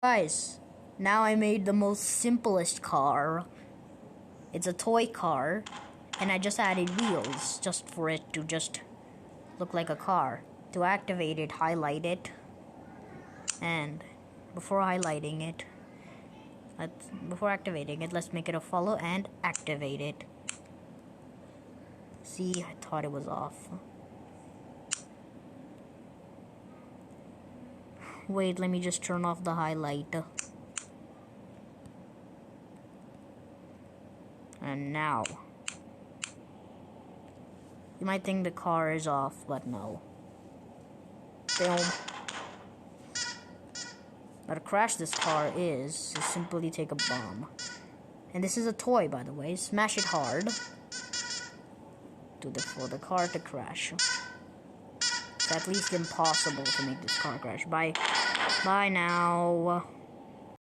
Guys, now I made the most simplest car. It's a toy car, and I just added wheels just for it to just look like a car. To activate it, highlight it, and before highlighting it, before activating it, let's make it a follow and activate it. See, I thought it was off. Wait, let me just turn off the highlight. And now, you might think the car is off, but no. Boom. Now to crash this car is to simply take a bomb. And this is a toy, by the way. Smash it hard for the car to crash. It's at least impossible to make this car crash. Bye now.